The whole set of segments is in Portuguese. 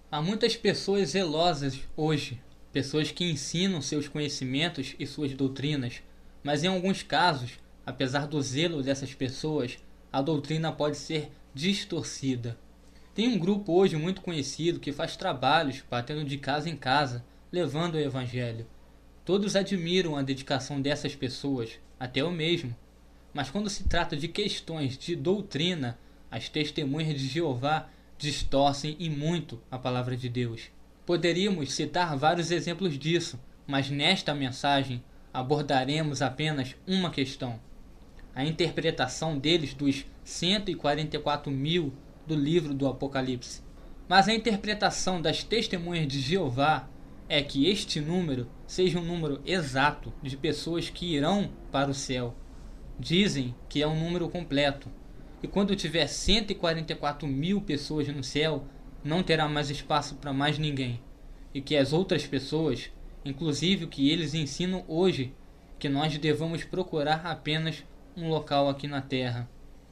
Há muitas pessoas zelosas hoje, pessoas que ensinam seus conhecimentos e suas doutrinas, mas em alguns casos, apesar do zelo dessas pessoas, a doutrina pode ser distorcida. Tem um grupo hoje muito conhecido que faz trabalhos batendo de casa em casa, levando o evangelho. Todos admiram a dedicação dessas pessoas, até eu mesmo. Mas quando se trata de questões de doutrina, as testemunhas de Jeová distorcem e muito a palavra de Deus. Poderíamos citar vários exemplos disso, mas nesta mensagem abordaremos apenas uma questão: a interpretação deles dos 144 mil do livro do Apocalipse. Mas a interpretação das testemunhas de Jeová é que este número seja um número exato de pessoas que irão para o céu. Dizem que é um número completo, e quando tiver 144 mil pessoas no céu, não terá mais espaço para mais ninguém, e que as outras pessoas, inclusive o que eles ensinam hoje, que nós devamos procurar apenas um local aqui na Terra,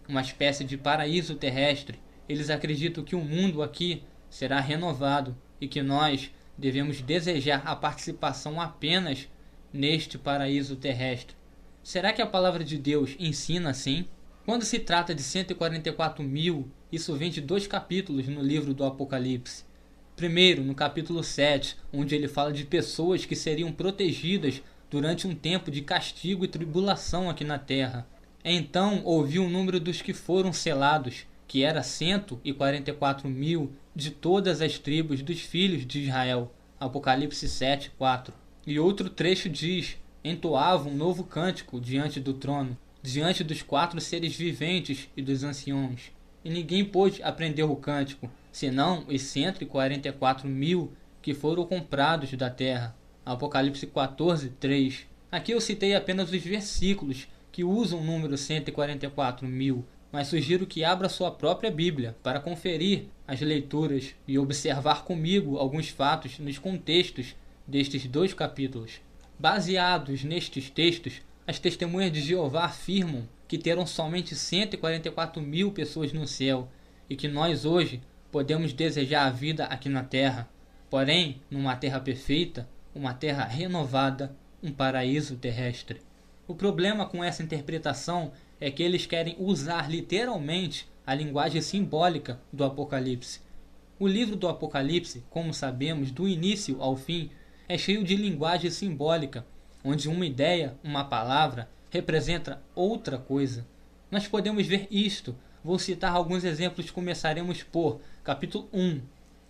uma espécie de paraíso terrestre. Eles acreditam que o mundo aqui será renovado e que nós devemos desejar a participação apenas neste paraíso terrestre. Será que a palavra de Deus ensina assim? Quando se trata de 144 mil, isso vem de 2 capítulos no livro do Apocalipse. Primeiro, no capítulo 7, onde ele fala de pessoas que seriam protegidas durante um tempo de castigo e tribulação aqui na terra. Então ouvi o número dos que foram selados, que era 144 mil de todas as tribos dos filhos de Israel. Apocalipse 7, 4. E outro trecho diz: entoava um novo cântico diante do trono, diante dos 4 seres viventes e dos anciãos. E ninguém pôde aprender o cântico, senão os 144 mil que foram comprados da terra. Apocalipse 14, 3. Aqui eu citei apenas os versículos que usam o número 144 mil, mas sugiro que abra sua própria Bíblia para conferir as leituras e observar comigo alguns fatos nos contextos destes 2 capítulos. Baseados nestes textos, as testemunhas de Jeová afirmam que terão somente 144 mil pessoas no céu e que nós hoje podemos desejar a vida aqui na terra, porém numa terra perfeita, uma terra renovada, um paraíso terrestre. O problema com essa interpretação é que eles querem usar literalmente a linguagem simbólica do Apocalipse. O livro do Apocalipse, como sabemos, do início ao fim, é cheio de linguagem simbólica, onde uma ideia, uma palavra, representa outra coisa. Nós podemos ver isto. Vou citar alguns exemplos. Começaremos por capítulo 1,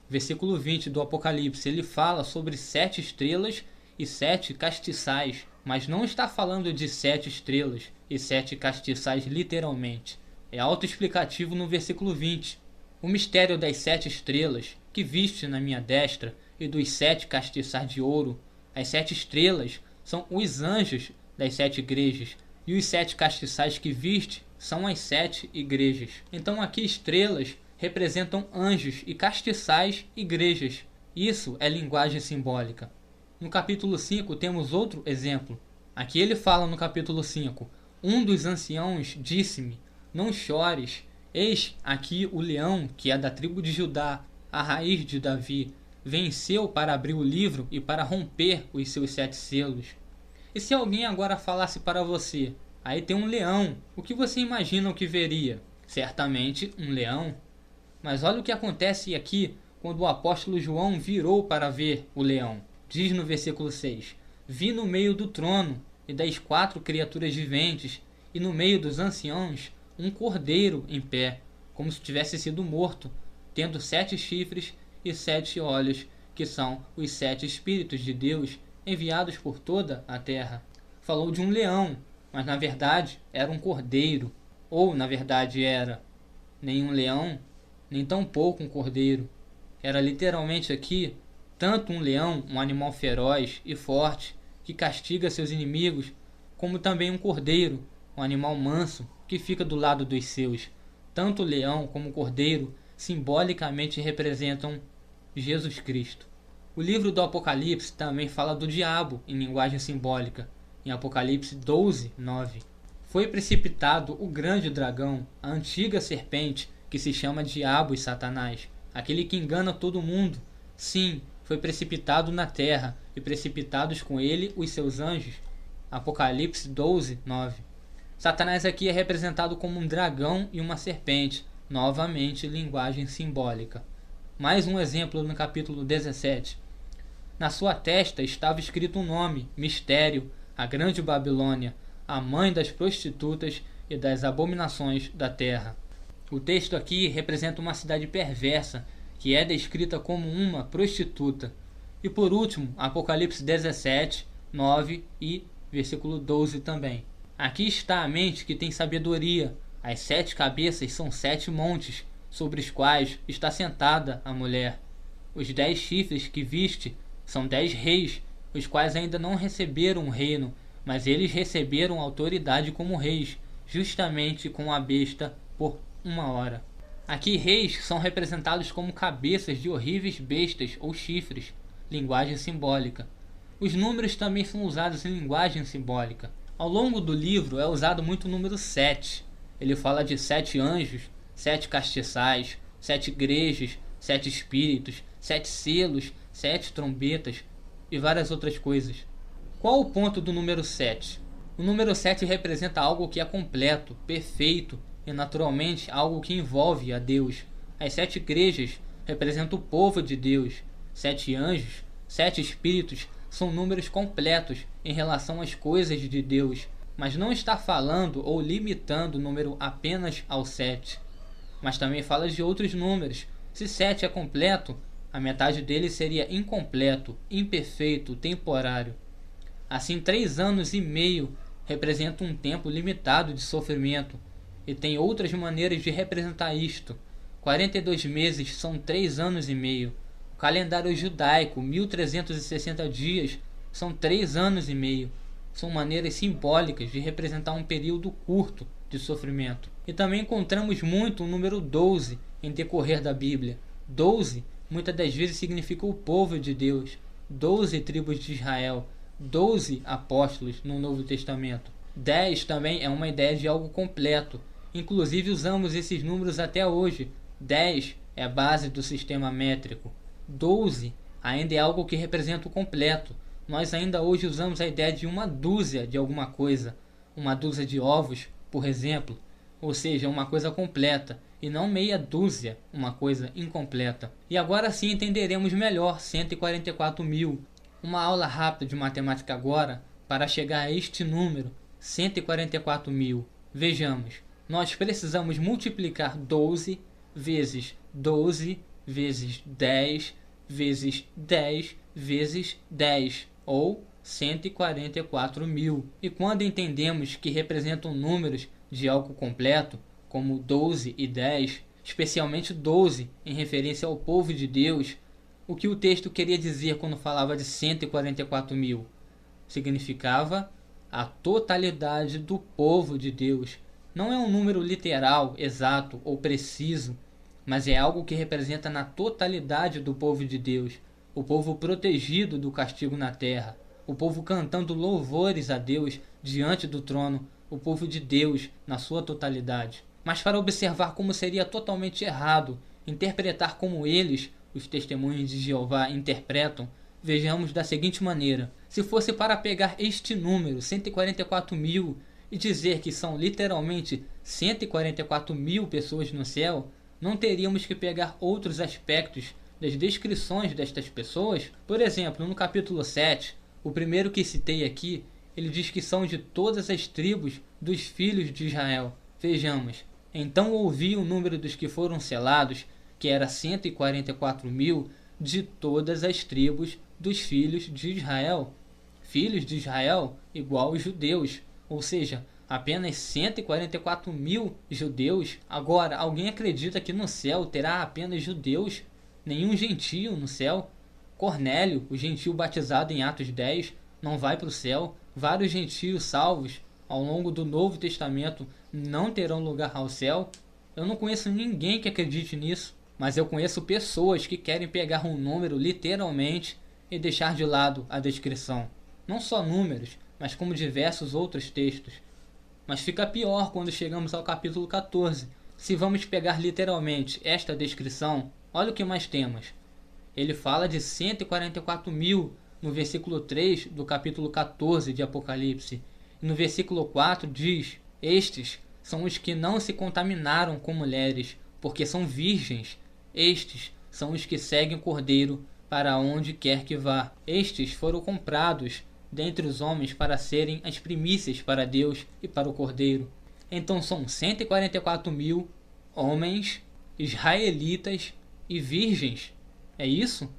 versículo 20 do Apocalipse. Ele fala sobre 7 estrelas e 7 castiçais, mas não está falando de 7 estrelas e 7 castiçais literalmente. É autoexplicativo no versículo 20. O mistério das 7 estrelas que viste na minha destra e dos 7 castiçais de ouro. As 7 estrelas são os anjos das 7 igrejas, e os 7 castiçais que viste são as 7 igrejas. Então aqui estrelas representam anjos e castiçais igrejas. Isso é linguagem simbólica. No capítulo 5 temos outro exemplo. Aqui ele fala no capítulo 5: um dos anciãos disse-me: não chores, eis aqui o leão que é da tribo de Judá, a raiz de Davi, venceu para abrir o livro e para romper os seus 7 selos. E se alguém agora falasse para você: aí tem um leão, o que você imagina o que veria? Certamente um leão. Mas olha o que acontece aqui quando o apóstolo João virou para ver o leão. Diz no versículo 6: vi no meio do trono e das 4 criaturas viventes, e no meio dos anciãos, um cordeiro em pé, como se tivesse sido morto, tendo 7 chifres e 7 olhos, que são os 7 Espíritos de Deus enviados por toda a terra. Falou de um leão, mas na verdade era um cordeiro, ou na verdade era nem um leão, nem tampouco um cordeiro. Era literalmente aqui tanto um leão, um animal feroz e forte, que castiga seus inimigos, como também um cordeiro, um animal manso, que fica do lado dos seus. Tanto o leão como o cordeiro simbolicamente representam Jesus Cristo. O livro do Apocalipse também fala do diabo em linguagem simbólica. Em Apocalipse 12, 9. Foi precipitado o grande dragão, a antiga serpente, que se chama Diabo e Satanás, aquele que engana todo mundo Sim, foi precipitado na terra, e precipitados com ele os seus anjos. Apocalipse 12, 9. Satanás aqui é representado como um dragão e uma serpente, novamente linguagem simbólica. Mais um exemplo no capítulo 17. Na sua testa estava escrito um nome, Mistério, a Grande Babilônia, a mãe das prostitutas e das abominações da terra. O texto aqui representa uma cidade perversa, que é descrita como uma prostituta. E por último, Apocalipse 17, 9 e versículo 12 também. Aqui está a mente que tem sabedoria. As 7 cabeças são 7 montes, sobre os quais está sentada a mulher. Os 10 chifres que viste são 10 reis, os quais ainda não receberam o reino, mas eles receberam autoridade como reis, justamente com a besta por 1 hora. Aqui reis são representados como cabeças de horríveis bestas ou chifres, linguagem simbólica. Os números também são usados em linguagem simbólica. Ao longo do livro é usado muito o número 7. Ele fala de 7 anjos, 7 castiçais, 7 igrejas, 7 espíritos, 7 selos, 7 trombetas e várias outras coisas. Qual o ponto do número 7? O número 7 representa algo que é completo, perfeito e naturalmente algo que envolve a Deus. As 7 igrejas representam o povo de Deus. 7 anjos, 7 espíritos são números completos em relação às coisas de Deus, mas não está falando ou limitando o número apenas ao 7. Mas também fala de outros números. Se 7 é completo, a metade dele seria incompleto, imperfeito, temporário. Assim, 3 anos e meio representam um tempo limitado de sofrimento, e tem outras maneiras de representar isto. 42 meses são 3 anos e meio. O calendário judaico, 1360 dias, são 3 anos e meio. São maneiras simbólicas de representar um período curto de sofrimento. E também encontramos muito o número 12 em decorrer da Bíblia. 12 muitas das vezes significa o povo de Deus. 12 tribos de Israel. 12 apóstolos no Novo Testamento. 10 também é uma ideia de algo completo. Inclusive usamos esses números até hoje. 10 é a base do sistema métrico. 12 ainda é algo que representa o completo. Nós ainda hoje usamos a ideia de uma dúzia de alguma coisa. Uma dúzia de ovos, por exemplo. Ou seja, uma coisa completa. E não meia dúzia, uma coisa incompleta. E agora sim entenderemos melhor 144 mil. Uma aula rápida de matemática agora para chegar a este número, 144 mil. Vejamos, nós precisamos multiplicar 12 vezes 12 vezes 10 vezes 10 vezes 10, ou 144 mil. E quando entendemos que representam números de algo completo, como 12 e 10, especialmente 12 em referência ao povo de Deus, o que o texto queria dizer quando falava de 144 mil? Significava a totalidade do povo de Deus. Não é um número literal, exato ou preciso, mas é algo que representa na totalidade do povo de Deus, o povo protegido do castigo na terra, o povo cantando louvores a Deus diante do trono, o povo de Deus na sua totalidade. Mas para observar como seria totalmente errado interpretar como eles, os testemunhos de Jeová, interpretam, vejamos da seguinte maneira: se fosse para pegar este número, 144 mil, e dizer que são literalmente 144 mil pessoas no céu, não teríamos que pegar outros aspectos das descrições destas pessoas? Por exemplo, no capítulo 7, o primeiro que citei aqui, ele diz que são de todas as tribos dos filhos de Israel. Vejamos: então ouvi o número dos que foram selados, que era 144 mil, de todas as tribos dos filhos de Israel. Filhos de Israel igual aos judeus, ou seja, apenas 144 mil judeus. Agora, alguém acredita que no céu terá apenas judeus? Nenhum gentio no céu? Cornélio, o gentio batizado em Atos 10, não vai para o céu. Vários gentios salvos ao longo do Novo Testamento não terão lugar ao céu. Eu não conheço ninguém que acredite nisso, mas eu conheço pessoas que querem pegar um número literalmente e deixar de lado a descrição. Não só números, mas como diversos outros textos. Mas fica pior quando chegamos ao capítulo 14. Se vamos pegar literalmente esta descrição, olha o que mais temos. Ele fala de 144 mil no versículo 3 do capítulo 14 de Apocalipse. E no versículo 4 diz: estes são os que não se contaminaram com mulheres, porque são virgens. Estes são os que seguem o Cordeiro para onde quer que vá. Estes foram comprados dentre os homens para serem as primícias para Deus e para o Cordeiro. Então são 144 mil homens, israelitas e virgens. É isso?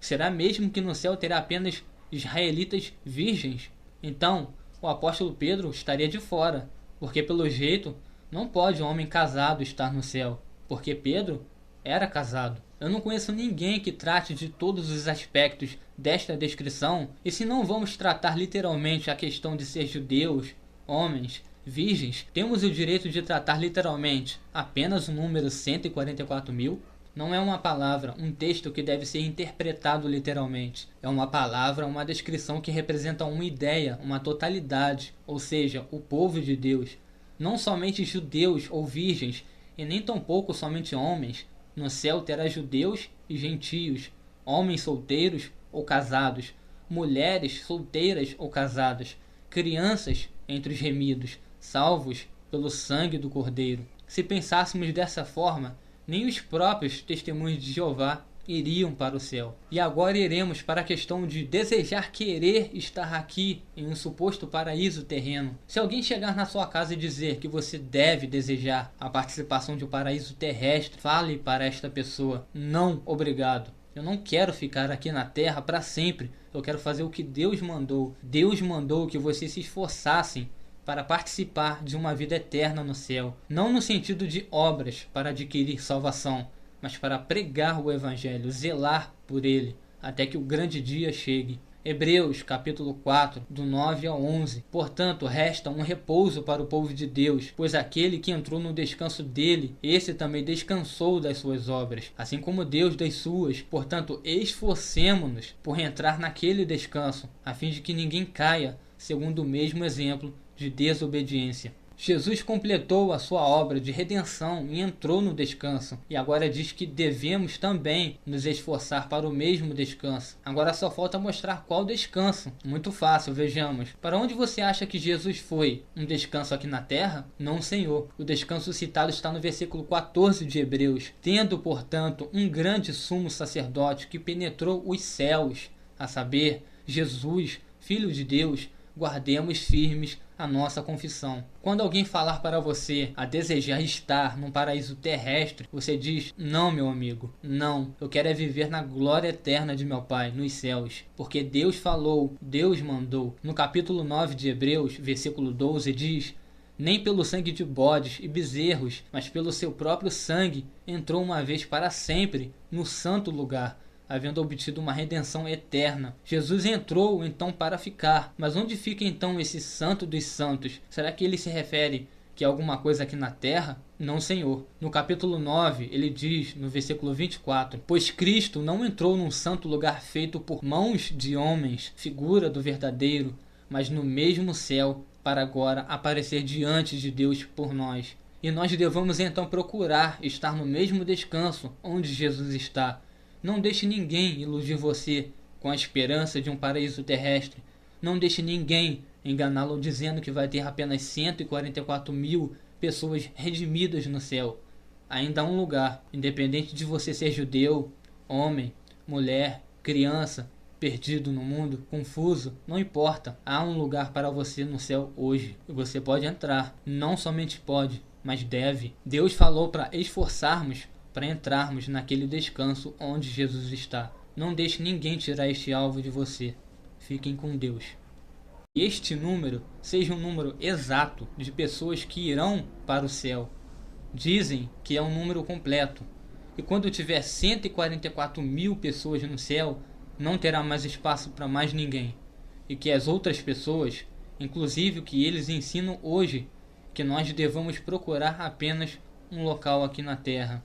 Será mesmo que no céu terá apenas israelitas virgens? Então, o apóstolo Pedro estaria de fora, porque pelo jeito não pode um homem casado estar no céu, porque Pedro era casado. Eu não conheço ninguém que trate de todos os aspectos desta descrição, e se não vamos tratar literalmente a questão de ser judeus, homens, virgens, temos o direito de tratar literalmente apenas o número 144 mil? Não é uma palavra, um texto que deve ser interpretado literalmente. É uma palavra, uma descrição que representa uma ideia, uma totalidade, ou seja, o povo de Deus. Não somente judeus ou virgens, e nem tampouco somente homens. No céu terá judeus e gentios, homens solteiros ou casados, mulheres solteiras ou casadas, crianças entre os remidos, salvos pelo sangue do Cordeiro. Se pensássemos dessa forma, nem os próprios testemunhos de Jeová iriam para o céu. E agora iremos para a questão de desejar querer estar aqui em um suposto paraíso terreno. Se alguém chegar na sua casa e dizer que você deve desejar a participação de um paraíso terrestre, fale para esta pessoa: não, obrigado. Eu não quero ficar aqui na terra para sempre. Eu quero fazer o que Deus mandou. Deus mandou que vocês se esforçassem para participar de uma vida eterna no céu. Não no sentido de obras para adquirir salvação, mas para pregar o Evangelho, zelar por ele, até que o grande dia chegue. Hebreus capítulo 4, do 9 ao 11. Portanto, resta um repouso para o povo de Deus, pois aquele que entrou no descanso dele, esse também descansou das suas obras, assim como Deus das suas. Portanto, esforcemo-nos por entrar naquele descanso, a fim de que ninguém caia, segundo o mesmo exemplo de desobediência. Jesus completou a sua obra de redenção e entrou no descanso. E agora diz que devemos também nos esforçar para o mesmo descanso. Agora só falta mostrar qual descanso. Muito fácil, vejamos. Para onde você acha que Jesus foi? Um descanso aqui na terra? Não, Senhor. O descanso citado está no versículo 14 de Hebreus. Tendo, portanto, um grande sumo sacerdote que penetrou os céus, a saber, Jesus, Filho de Deus, guardemos firmes a nossa confissão. Quando alguém falar para você a desejar estar num paraíso terrestre, você diz: não, meu amigo, não. Eu quero é viver na glória eterna de meu Pai, nos céus. Porque Deus falou, Deus mandou. No capítulo 9 de Hebreus, versículo 12, diz: nem pelo sangue de bodes e bezerros, mas pelo seu próprio sangue, entrou uma vez para sempre no santo lugar, havendo obtido uma redenção eterna. Jesus entrou então para ficar. Mas onde fica então esse santo dos santos? Será que ele se refere que é alguma coisa aqui na terra? Não, Senhor. No capítulo 9, ele diz, no versículo 24: pois Cristo não entrou num santo lugar feito por mãos de homens, figura do verdadeiro, mas no mesmo céu, para agora aparecer diante de Deus por nós. E nós devemos então procurar estar no mesmo descanso onde Jesus está. Não deixe ninguém iludir você com a esperança de um paraíso terrestre. Não deixe ninguém enganá-lo dizendo que vai ter apenas 144 mil pessoas redimidas no céu. Ainda há um lugar, independente de você ser judeu, homem, mulher, criança, perdido no mundo, confuso, não importa. Há um lugar para você no céu hoje. E você pode entrar. Não somente pode, mas deve. Deus falou para esforçarmos para entrarmos naquele descanso onde Jesus está. Não deixe ninguém tirar este alvo de você. Fiquem com Deus. E este número seja um número exato de pessoas que irão para o céu. Dizem que é um número completo. E quando tiver 144 mil pessoas no céu, não terá mais espaço para mais ninguém. E que as outras pessoas, inclusive o que eles ensinam hoje, que nós devamos procurar apenas um local aqui na terra.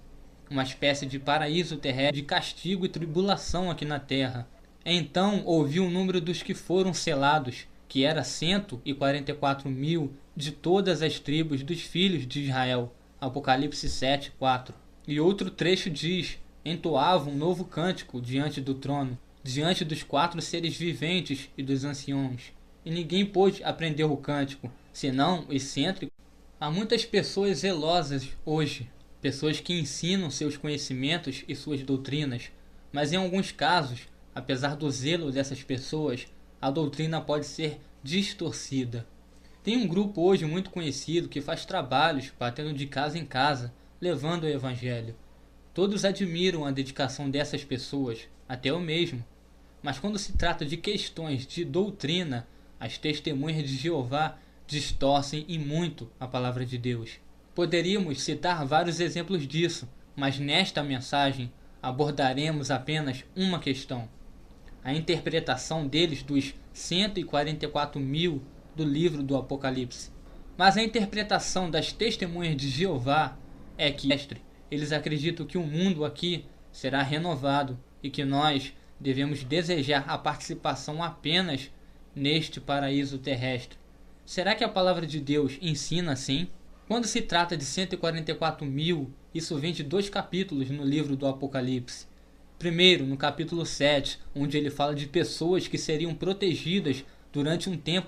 Uma espécie de paraíso terrestre, de castigo e tribulação aqui na terra. Então ouvi o número dos que foram selados, que era 144 mil de todas as tribos dos filhos de Israel. Apocalipse 7, 4. E outro trecho diz: entoavam um novo cântico diante do trono, diante dos 4 seres viventes e dos anciãos. E ninguém pôde aprender o cântico, senão os excêntricos. Há muitas pessoas zelosas hoje, pessoas que ensinam seus conhecimentos e suas doutrinas, mas em alguns casos, apesar do zelo dessas pessoas, a doutrina pode ser distorcida. Tem um grupo hoje muito conhecido que faz trabalhos batendo de casa em casa, levando o evangelho. Todos admiram a dedicação dessas pessoas, até eu mesmo. Mas quando se trata de questões de doutrina, as testemunhas de Jeová distorcem e muito a palavra de Deus. Poderíamos citar vários exemplos disso, mas nesta mensagem abordaremos apenas uma questão: a interpretação deles dos 144.000 do livro do Apocalipse. Mas a interpretação das testemunhas de Jeová é que eles acreditam que o mundo aqui será renovado e que nós devemos desejar a participação apenas neste paraíso terrestre. Será que a palavra de Deus ensina assim? Quando se trata de 144.000, isso vem de 2 capítulos no livro do Apocalipse. Primeiro, no capítulo 7, onde ele fala de pessoas que seriam protegidas durante um tempo